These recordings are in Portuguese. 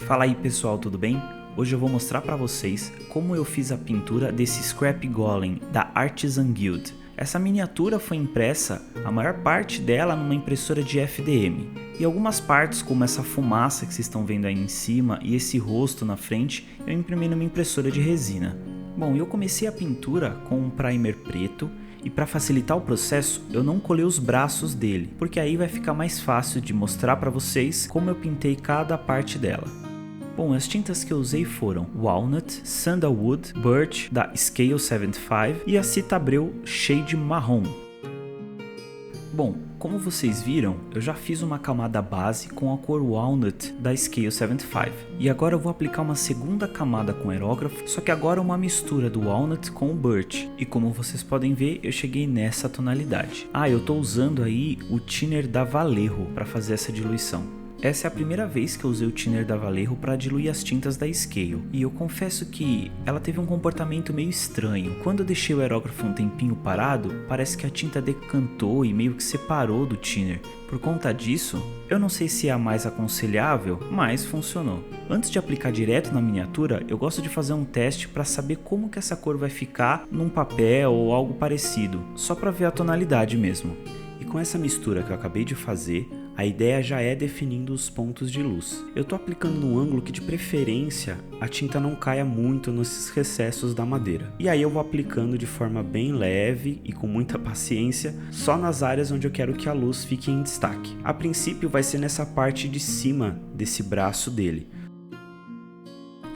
Fala aí pessoal, tudo bem? Hoje eu vou mostrar para vocês como eu fiz a pintura desse Scrap Golem da Artisan Guild. Essa miniatura foi impressa, a maior parte dela numa impressora de FDM. E algumas partes, como essa fumaça que vocês estão vendo aí em cima e esse rosto na frente, eu imprimi numa impressora de resina. Bom, eu comecei a pintura com um primer preto e para facilitar o processo eu não colei os braços dele, porque aí vai ficar mais fácil de mostrar para vocês como eu pintei cada parte dela. Bom, as tintas que eu usei foram Walnut, Sandalwood, Birch da Scale 75 e a Citabreu Shade Marrom. Bom, como vocês viram, eu já fiz uma camada base com a cor Walnut da Scale 75 e agora eu vou aplicar uma segunda camada com aerógrafo, só que agora uma mistura do Walnut com o Birch e como vocês podem ver eu cheguei nessa tonalidade. Eu estou usando aí o thinner da Vallejo para fazer essa diluição. Essa é a primeira vez que eu usei o thinner da Vallejo para diluir as tintas da Scale, e eu confesso que ela teve um comportamento meio estranho. Quando eu deixei o aerógrafo um tempinho parado, parece que a tinta decantou e meio que separou do thinner. Por conta disso, eu não sei se é a mais aconselhável, mas funcionou. Antes de aplicar direto na miniatura, eu gosto de fazer um teste para saber como que essa cor vai ficar num papel ou algo parecido, só para ver a tonalidade mesmo. E com essa mistura que eu acabei de fazer, a ideia já é definindo os pontos de luz. Eu estou aplicando num ângulo que de preferência a tinta não caia muito nesses recessos da madeira. E aí eu vou aplicando de forma bem leve e com muita paciência, só nas áreas onde eu quero que a luz fique em destaque. A princípio vai ser nessa parte de cima desse braço dele.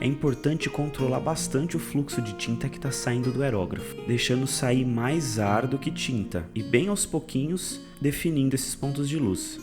É importante controlar bastante o fluxo de tinta que está saindo do aerógrafo, deixando sair mais ar do que tinta e bem aos pouquinhos definindo esses pontos de luz.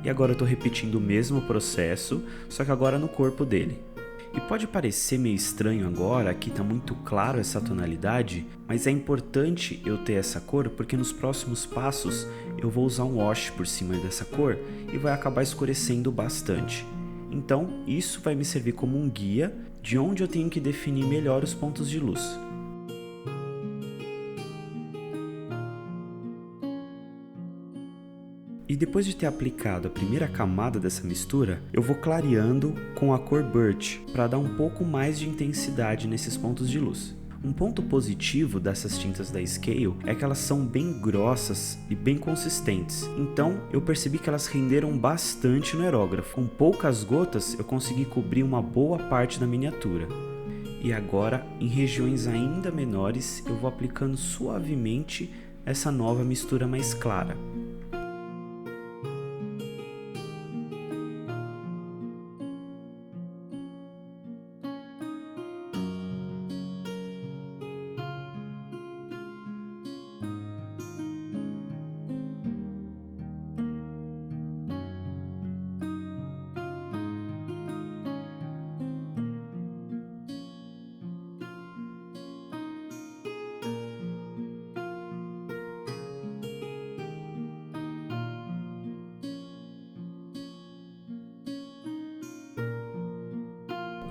E agora eu estou repetindo o mesmo processo, só que agora no corpo dele. E pode parecer meio estranho agora, aqui está muito claro essa tonalidade, mas é importante eu ter essa cor porque nos próximos passos eu vou usar um wash por cima dessa cor e vai acabar escurecendo bastante. Então isso vai me servir como um guia de onde eu tenho que definir melhor os pontos de luz. E depois de ter aplicado a primeira camada dessa mistura, eu vou clareando com a cor Birch para dar um pouco mais de intensidade nesses pontos de luz. Um ponto positivo dessas tintas da Scale é que elas são bem grossas e bem consistentes, então eu percebi que elas renderam bastante no aerógrafo. Com poucas gotas eu consegui cobrir uma boa parte da miniatura. E agora, em regiões ainda menores, eu vou aplicando suavemente essa nova mistura mais clara.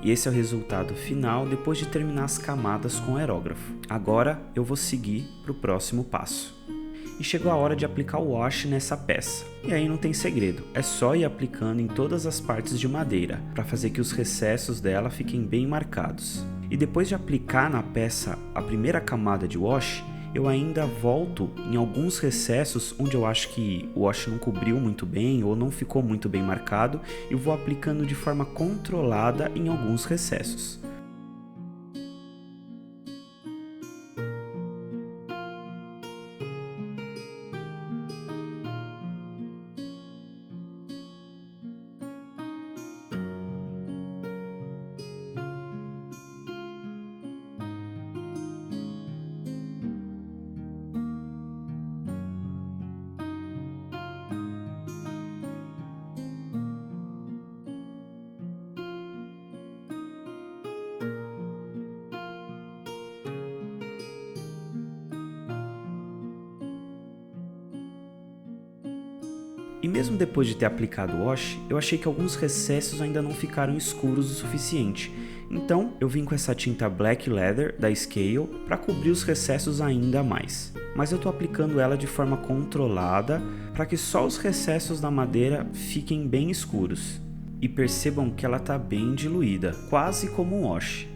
E esse é o resultado final depois de terminar as camadas com o aerógrafo. Agora eu vou seguir para o próximo passo. E chegou a hora de aplicar o wash nessa peça. E aí não tem segredo, é só ir aplicando em todas as partes de madeira, para fazer que os recessos dela fiquem bem marcados. E depois de aplicar na peça a primeira camada de wash, eu ainda volto em alguns recessos onde eu acho que o wash não cobriu muito bem ou não ficou muito bem marcado e vou aplicando de forma controlada em alguns recessos. E mesmo depois de ter aplicado o wash, eu achei que alguns recessos ainda não ficaram escuros o suficiente. Então eu vim com essa tinta Black Leather da Scale para cobrir os recessos ainda mais. Mas eu estou aplicando ela de forma controlada para que só os recessos da madeira fiquem bem escuros. E percebam que ela está bem diluída, quase como um wash.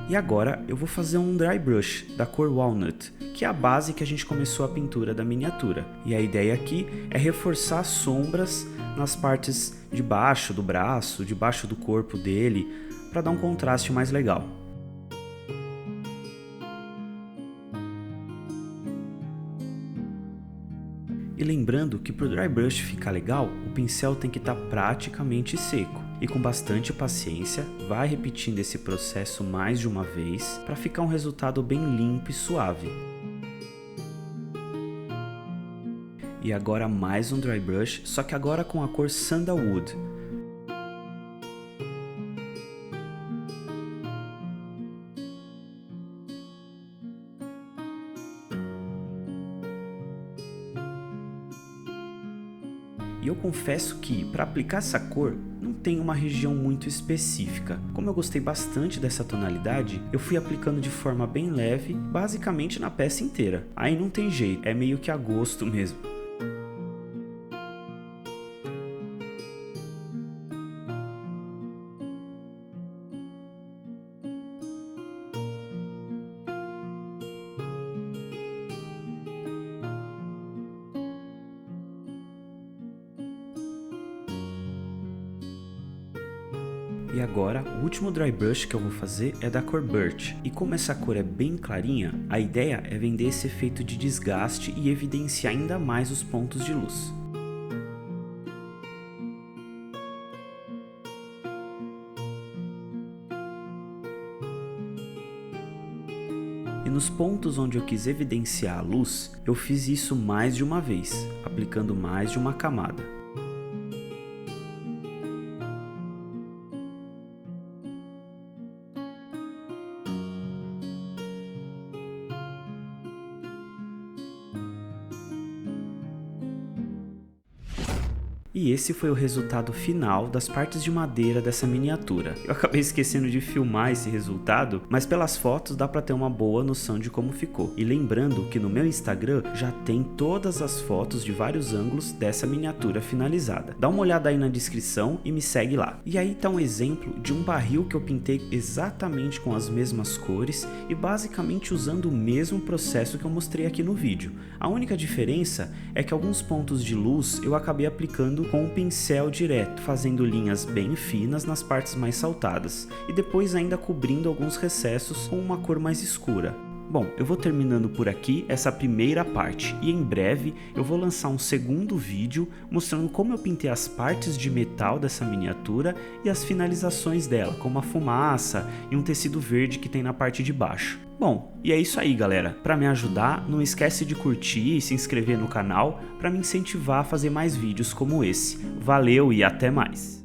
E agora eu vou fazer um dry brush da cor Walnut, que é a base que a gente começou a pintura da miniatura. E a ideia aqui é reforçar as sombras nas partes de baixo do braço, debaixo do corpo dele, para dar um contraste mais legal. E lembrando que para o dry brush ficar legal, o pincel tem que estar praticamente seco. E com bastante paciência, vai repetindo esse processo mais de uma vez para ficar um resultado bem limpo e suave. E agora mais um dry brush, só que agora com a cor Sandalwood. E eu confesso que, para aplicar essa cor, não tem uma região muito específica. Como eu gostei bastante dessa tonalidade, eu fui aplicando de forma bem leve, basicamente na peça inteira. Aí não tem jeito, é meio que a gosto mesmo. E agora, o último dry brush que eu vou fazer é da cor Birch. E como essa cor é bem clarinha, a ideia é vender esse efeito de desgaste e evidenciar ainda mais os pontos de luz. E nos pontos onde eu quis evidenciar a luz, eu fiz isso mais de uma vez, aplicando mais de uma camada. E esse foi o resultado final das partes de madeira dessa miniatura. Eu acabei esquecendo de filmar esse resultado, mas pelas fotos dá pra ter uma boa noção de como ficou. E lembrando que no meu Instagram já tem todas as fotos de vários ângulos dessa miniatura finalizada. Dá uma olhada aí na descrição e me segue lá. E aí tá um exemplo de um barril que eu pintei exatamente com as mesmas cores e basicamente usando o mesmo processo que eu mostrei aqui no vídeo. A única diferença é que alguns pontos de luz eu acabei aplicando com o pincel direto, fazendo linhas bem finas nas partes mais saltadas e depois ainda cobrindo alguns recessos com uma cor mais escura. Bom, eu vou terminando por aqui essa primeira parte e em breve eu vou lançar um segundo vídeo mostrando como eu pintei as partes de metal dessa miniatura e as finalizações dela, como a fumaça e um tecido verde que tem na parte de baixo. Bom, e é isso aí galera, para me ajudar não esquece de curtir e se inscrever no canal para me incentivar a fazer mais vídeos como esse. Valeu e até mais!